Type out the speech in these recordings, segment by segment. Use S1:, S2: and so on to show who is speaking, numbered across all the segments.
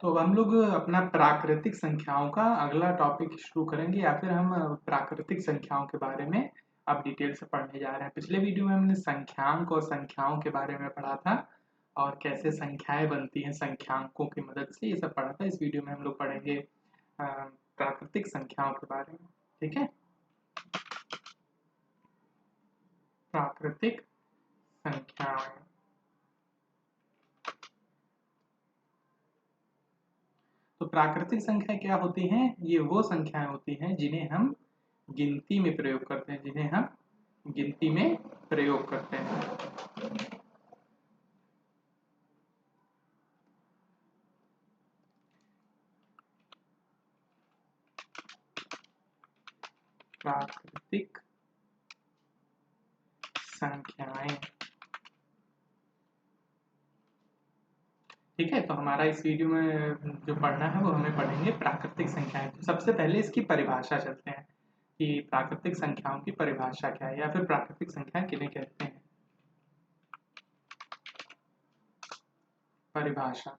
S1: तो अब हम लोग अपना प्राकृतिक संख्याओं का अगला टॉपिक शुरू करेंगे, या फिर हम प्राकृतिक संख्याओं के बारे में अब डिटेल से पढ़ने जा रहे हैं। पिछले वीडियो में हमने संख्यांक और संख्याओं के बारे में पढ़ा था और कैसे संख्याएं बनती हैं संख्यांकों की मदद से, ये सब पढ़ा था। इस वीडियो में हम लोग पढ़ेंगे प्राकृतिक संख्याओं के बारे में। ठीक है, प्राकृतिक संख्याएं। तो प्राकृतिक संख्या क्या होती हैं? ये वो संख्याएं होती हैं जिन्हें हम गिनती में प्रयोग करते हैं, जिन्हें हम गिनती में प्रयोग करते हैं। प्राकृतिक संख्याएं। ठीक है, तो हमारा इस वीडियो में जो पढ़ना है वो हमें पढ़ेंगे प्राकृतिक संख्याएं। तो सबसे पहले इसकी परिभाषा चलते हैं कि प्राकृतिक संख्याओं की परिभाषा क्या है, या फिर प्राकृतिक संख्याएं किन्हें कहते हैं। परिभाषा।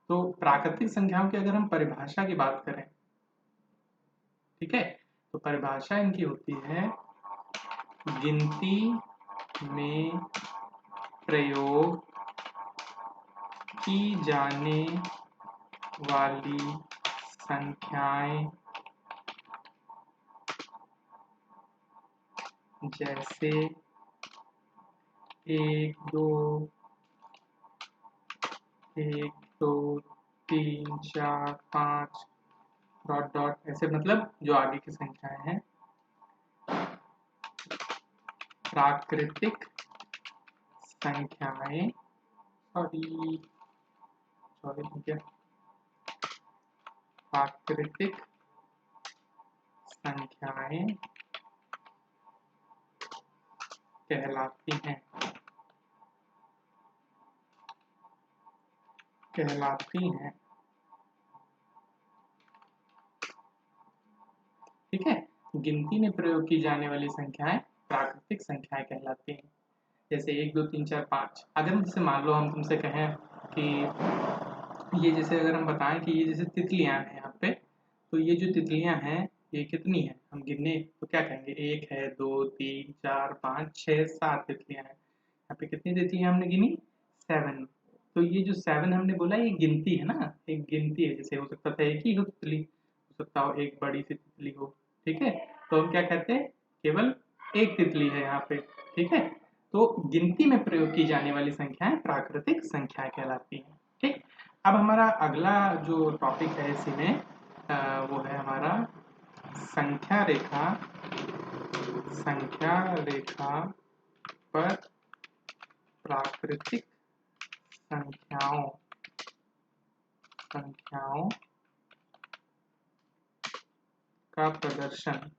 S1: तो प्राकृतिक संख्याओं की अगर हम परिभाषा की बात करें, ठीक है, तो परिभाषा इनकी होती है गिनती में प्रयोग की जाने वाली संख्याएं जैसे 1 2 3 4 5 डॉट डॉट, ऐसे मतलब जो आगे की संख्याएं हैं प्राकृतिक संख्याएं। सॉरी ठीक है, प्राकृतिक संख्याएं कहलाती हैं। ठीक है, गिनती में प्रयोग की जाने वाली संख्याएं प्राकृतिक संख्याएं कहलाती हैं। जैसे 1 2 3 4 5। अगर जैसे मान लो हम तुमसे कहें कि ये, जैसे अगर हम बताएं कि ये जैसे तितलियां हैं यहाँ पे, तो ये जो तितलियां हैं ये कितनी है, हम गिने तो क्या कहेंगे? 1 है, 2 3 4 5 6 7 तितलियां हैं। यहाँ पे कितनी तितलियां हमने गिनी? 7। तो ये जो 7 हमने बोला ये गिनती है ना, एक गिनती है। जैसे हो सकता था एक ही हो तितली, हो सकता हो एक बड़ी सी तितली हो। ठीक है, तो हम क्या कहते हैं? केवल एक तितली है यहाँ पे। ठीक है, तो गिनती में प्रयोग की जाने वाली संख्याएं प्राकृतिक संख्याएं कहलाती हैं। ठीक, अब हमारा अगला जो टॉपिक है इसी में वो है हमारा संख्या रेखा। संख्या रेखा पर प्राकृतिक संख्याओं का प्रदर्शन।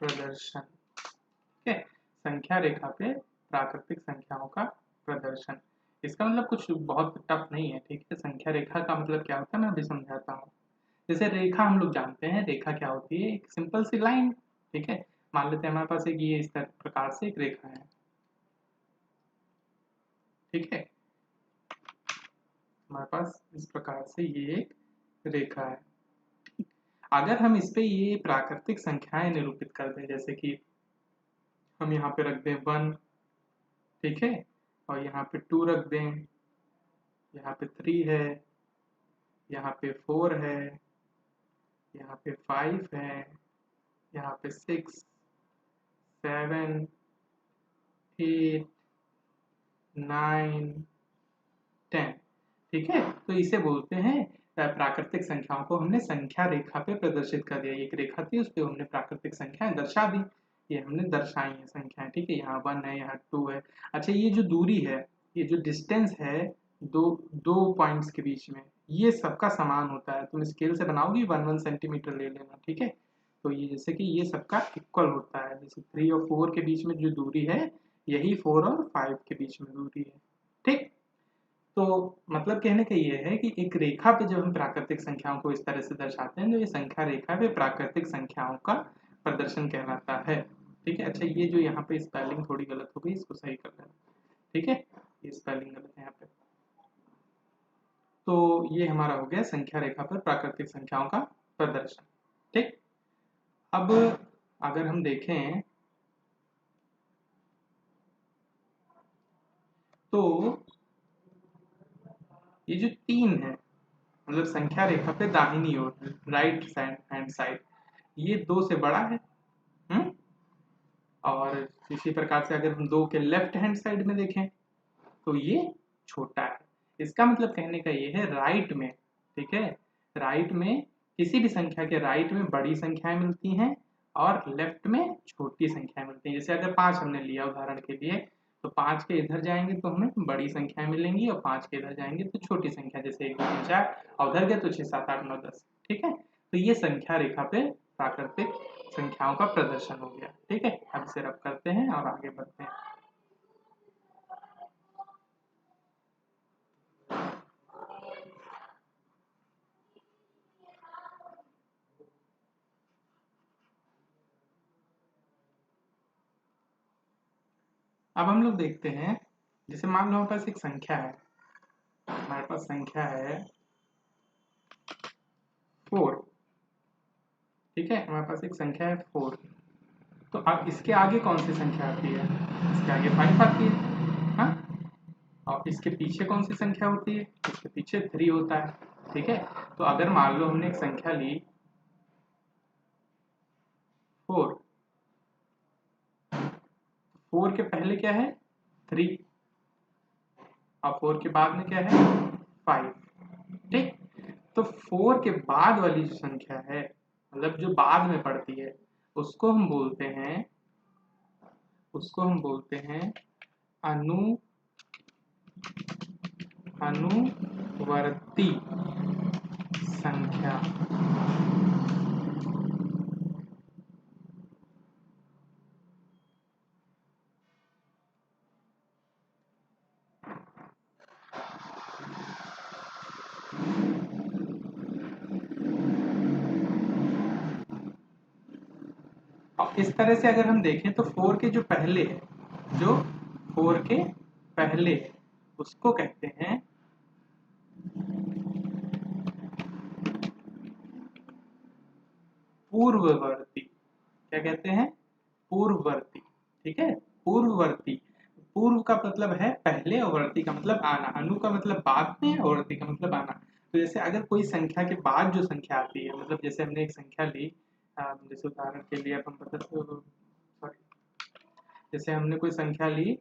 S1: ठीक है, संख्या रेखा पे प्राकृतिक संख्याओं का प्रदर्शन। इसका मतलब कुछ बहुत टफ नहीं है। ठीक है, संख्या रेखा का मतलब क्या होता है मैं अभी समझाता हूँ। जैसे रेखा हम लोग जानते हैं, रेखा क्या होती है? एक सिंपल सी लाइन। ठीक है, मान लेते हैं हमारे पास एक ये इस प्रकार से एक रेखा है। ठीक है, हमारे पास इस प्रकार से ये एक रेखा है। अगर हम इस पे ये प्राकृतिक संख्याएं निरूपित कर दें, जैसे कि हम यहाँ पे रख दें 1, ठीक है, और यहाँ पे 2 रख दें, यहाँ पे 3 है, यहाँ पे 4 है, यहाँ पे 5 है, यहाँ पे 6 7 8 9 10। ठीक है, तो इसे बोलते हैं प्राकृतिक संख्याओं को हमने संख्या रेखा पे प्रदर्शित कर दिया। एक रेखा थी, उस पे हमने प्राकृतिक संख्याएं दर्शा दी। ये हमने दर्शाई है संख्याएं। ठीक है, यहाँ 1 है, यहाँ 2 है। अच्छा, ये जो दूरी है, ये जो डिस्टेंस है दो दो पॉइंट्स के बीच में, ये सबका समान होता है। तुम स्केल से बनाओगी 1 सेंटीमीटर ले लेना। ठीक है, तो ये जैसे कि ये सबका इक्वल होता है। जैसे 3 और 4 के बीच में जो दूरी है, यही 4 और 5 के बीच में दूरी है। ठीक, तो मतलब कहने का ये है कि एक रेखा पे जब हम प्राकृतिक संख्याओं को इस तरह से दर्शाते हैं, तो ये संख्या रेखा पे प्राकृतिक संख्याओं का प्रदर्शन कहलाता है। ठीक है, अच्छा, ये जो यहाँ पे स्पेलिंग थोड़ी गलत हो गई, इसको सही कर लेना। ठीक है, ये स्पेलिंग गलत है यहाँ पे। तो ये हमारा हो गया संख्या रेखा पर प्राकृतिक संख्याओं का प्रदर्शन। ठीक, अब अगर हम देखें तो ये जो 3 है, मतलब संख्या रेखा पे दाहिनी ओर राइट हैंड साइड, ये 2 से बड़ा है। हम्म, और इसी प्रकार से अगर हम 2 के लेफ्ट हैंड साइड में देखें तो ये छोटा है। इसका मतलब कहने का ये है राइट में, ठीक है, राइट में किसी भी संख्या के राइट में बड़ी संख्याएं मिलती हैं और लेफ्ट में छोटी संख्याएं मिलती हैं। जैसे अगर 5 हमने लिया उदाहरण के लिए, तो 5 के इधर जाएंगे तो हमें बड़ी संख्याएं मिलेंगी और 5 के इधर जाएंगे तो छोटी संख्या, जैसे 1 2 3 4, और उधर गए तो 6 7 8 9 10। ठीक है, तो ये संख्या रेखा पे प्राकृतिक संख्याओं का प्रदर्शन हो गया। ठीक है, अब इसे रब करते हैं और आगे बढ़ते हैं। अब हम लोग देखते हैं, जैसे मान लो हमारे पास एक संख्या है, हमारे पास संख्या है 4। ठीक है, हमारे पास एक संख्या है 4। तो अब इसके आगे कौन सी संख्या आती है? इसके आगे 5 आती है। हाँ, और इसके पीछे कौन सी संख्या होती है? इसके पीछे 3 होता है। ठीक है, तो अगर मान लो हमने एक संख्या ली 4, 4 के पहले क्या है? 3, और 4 के बाद में क्या है? 5। ठीक, तो 4 के बाद वाली जो संख्या है, मतलब जो बाद में पड़ती है, उसको हम बोलते हैं, उसको हम बोलते हैं अनु अनुवर्ती संख्या। और इस तरह से अगर हम देखें तो 4 के जो पहले है, जो 4 के पहले है, उसको कहते हैं पूर्ववर्ती। क्या कहते हैं? पूर्ववर्ती। ठीक है, पूर्ववर्ती। पूर्व का मतलब है पहले और वर्ती का मतलब आना, अनु का मतलब बाद में और वर्ती का मतलब आना। तो जैसे अगर कोई संख्या के बाद जो संख्या आती है, मतलब जैसे हमने एक संख्या ली, जैसे उदाहरण के लिए अब हम बता, सॉरी, जैसे हमने कोई संख्या ली,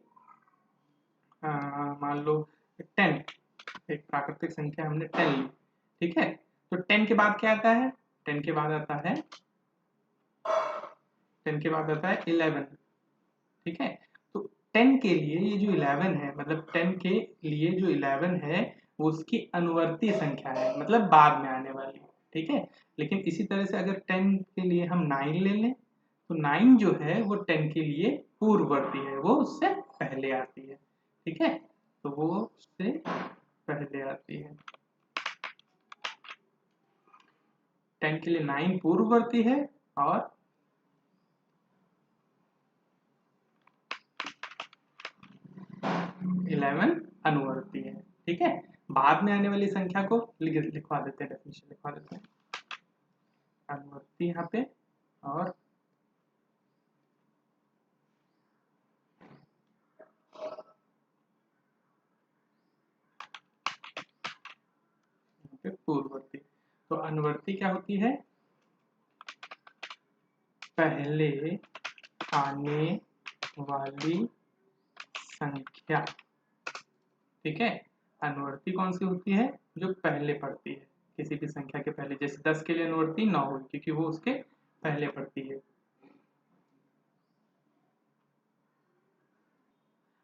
S1: मान लो 10, एक प्राकृतिक संख्या हमने 10 ली। ठीक है, तो 10 के बाद क्या आता है? 10 के बाद आता है 10 के बाद आता है 11। ठीक है, तो 10 के लिए ये जो 11 है, मतलब 10 के लिए जो 11 है वो उसकी अनुवर्ती संख्या है, मतलब बाद में आने वाली। ठीक है, लेकिन इसी तरह से अगर 10 के लिए हम 9 ले लें तो 9 जो है वो 10 के लिए पूर्ववर्ती है, वो उससे पहले आती है। ठीक है, तो वो उससे पहले आती है। 10 के लिए 9 पूर्ववर्ती है और 11 अनुवर्ती है। ठीक है, बाद में आने वाली संख्या को लिखवा देते हैं, डेफिनेशन लिखवा देते हैं, अनुवर्ती यहाँ पे, और यहाँ पे पूर्ववर्ती। तो अनुवर्ती क्या होती है? पहले आने वाली संख्या। ठीक है, अनुवर्ती कौन सी होती है? जो पहले पड़ती है किसी भी संख्या के पहले। जैसे 10 के लिए अनुवर्ती 9 हुई, क्योंकि वो उसके पहले पड़ती है।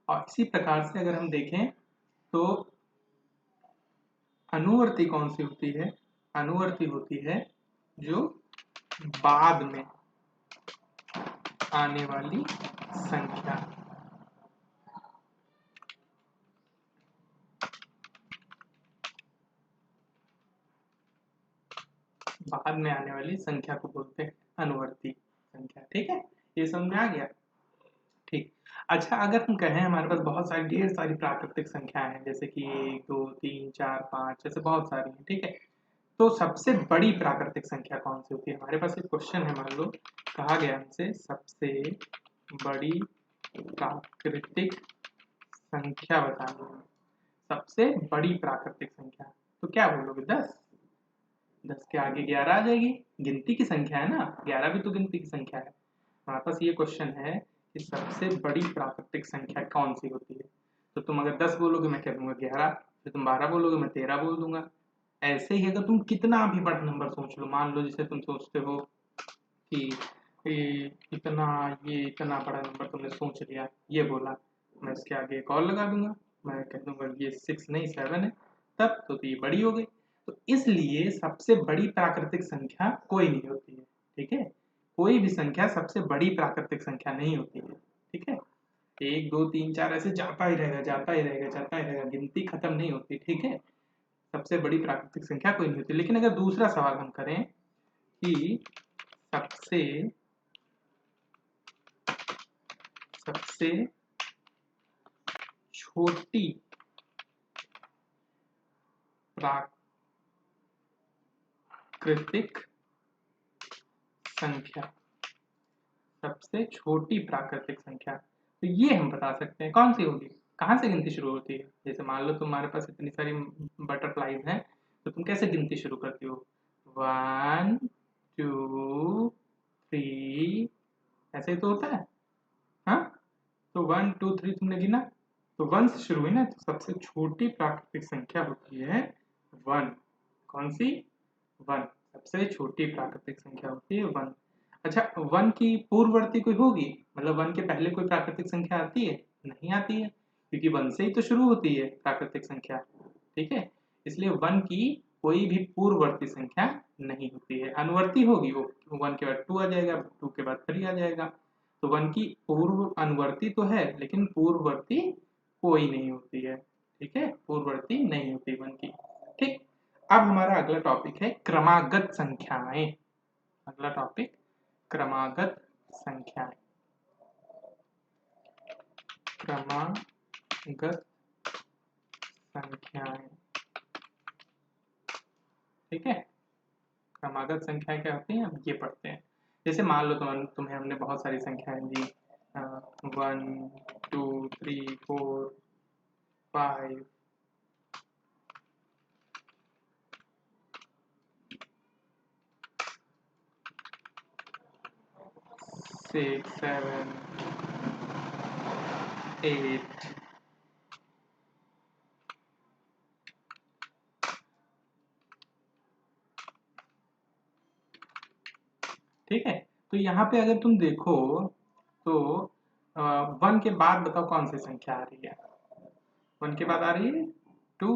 S1: और इसी प्रकार से अगर हम देखें तो अनुवर्ती कौन सी होती है? अनुवर्ती होती है जो बाद में आने वाली संख्या। बाद में आने वाली संख्या को बोलते हैं अनुवर्ती संख्या। ठीक है, ये समझ में आ गया? ठीक, अच्छा, अगर हम कहें हमारे पास बहुत सारी ढेर सारी प्राकृतिक संख्याएं हैं, जैसे कि 1 2 3 4 5, जैसे बहुत सारी हैं, ठीक है। तो सबसे बड़ी प्राकृतिक संख्या कौन सी होती है? हमारे पास एक क्वेश्चन है, मान लो कहा गया हमसे सबसे बड़ी प्राकृतिक संख्या बतानी है। सबसे बड़ी प्राकृतिक संख्या, तो क्या बोलोगे? 10? 10 के आगे 11 आ जाएगी, गिनती की संख्या है ना, 11 भी तो गिनती की संख्या है। हमारे पास ये क्वेश्चन है कि सबसे बड़ी प्राकृतिक संख्या कौन सी होती है। तो तुम अगर 10 बोलोगे मैं कह दूंगा 11, फिर तुम 12 बोलोगे मैं 13 बोल दूंगा। ऐसे ही अगर तुम कितना भी बड़ा नंबर सोच लो, मान लो जैसे तुम सोचते हो कि ये इतना बड़ा नंबर तुमने सोच लिया, ये बोला, मैं इसके आगे एक और लगा दूंगा, मैं कह दूंगा ये 6 नहीं 7 है, तब तो ये बड़ी हो गई। तो इसलिए सबसे बड़ी प्राकृतिक संख्या कोई नहीं होती है, ठीक है। कोई भी संख्या सबसे बड़ी प्राकृतिक संख्या नहीं होती है, ठीक है। 1 2 3 4 ऐसे जाता ही रहेगा, जाता ही रहेगा, जाता ही रहेगा, गिनती खत्म नहीं होती, ठीक है। सबसे बड़ी प्राकृतिक संख्या कोई नहीं होती। लेकिन अगर दूसरा सवाल हम करें कि सबसे सबसे छोटी प्राकृतिक संख्या, सबसे छोटी प्राकृतिक संख्या, तो ये हम बता सकते हैं कौन सी होगी। कहाँ से गिनती शुरू होती है? जैसे मान लो तुम्हारे पास इतनी सारी बटरफ्लाईज हैं, तो तुम कैसे गिनती शुरू करती हो? 1 2 3, ऐसे ही तो होता है। हाँ, तो 1 2 3 तुमने गिना, तो 1 से शुरू हुई ना, तो सबसे छोटी प्राकृतिक संख्या होती है 1। कौन सी? 1 सबसे छोटी प्राकृतिक संख्या होती है 1। अच्छा, 1 की पूर्ववर्ती कोई होगी? मतलब 1 के पहले कोई प्राकृतिक संख्या आती है? नहीं आती है, क्योंकि 1 से ही तो शुरू होती है प्राकृतिक संख्या, ठीक है। इसलिए 1 की कोई भी पूर्ववर्ती संख्या नहीं होती है। अनुवर्ती होगी, वो 1 के बाद 2 आ जाएगा, 2 के बाद 3 आ जाएगा। तो 1 की पूर्व अनुवर्ती तो है, लेकिन पूर्ववर्ती कोई नहीं होती है, ठीक है। पूर्ववर्ती नहीं होती 1 की, ठीक। अब हमारा अगला टॉपिक है क्रमागत संख्याएं। अगला टॉपिक क्रमागत संख्याएं। क्रमागत संख्याएं, ठीक है। क्रमागत संख्याएं क्या होती हैं, अब ये पढ़ते हैं। जैसे मान लो तुम्हें हमने बहुत सारी संख्याएं दी, 1 2 3 4 5 6 7 8, ठीक है। तो यहाँ पे अगर तुम देखो तो 1 के बाद बताओ कौन सी संख्या आ रही है? 1 के बाद आ रही है 2,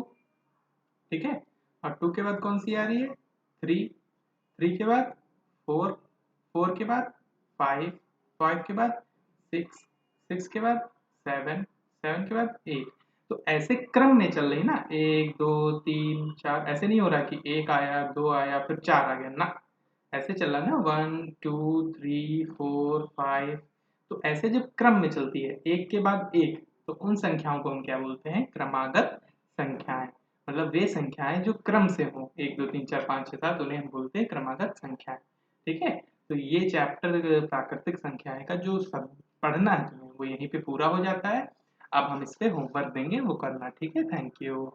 S1: ठीक है। और 2 के बाद कौन सी आ रही है? 3, 3 के बाद 4, 4 के बाद 5, 5 के बाद 6, 6 के बाद 7, 7 के बाद 8। तो ऐसे क्रम में चल रही ना, 1 2 3 4, ऐसे नहीं हो रहा कि 1 आया 2 आया फिर 4 आ गया ना, ऐसे चल रहा है ना 1 2 3 4 5। तो ऐसे जब क्रम में चलती है एक के बाद एक, तो उन संख्याओं को हम क्या बोलते हैं? क्रमागत संख्याएं। मतलब वे संख्याएं जो क्रम से हो, 1 2 3 4 5 6 7, उन्हें हम बोलते हैं क्रमागत संख्याएं, ठीक है। तो ये चैप्टर प्राकृतिक संख्याएं का जो सब पढ़ना है तुम्हें, वो यहीं पे पूरा हो जाता है। अब हम इस पे होमवर्क देंगे, वो करना, ठीक है। Thank you.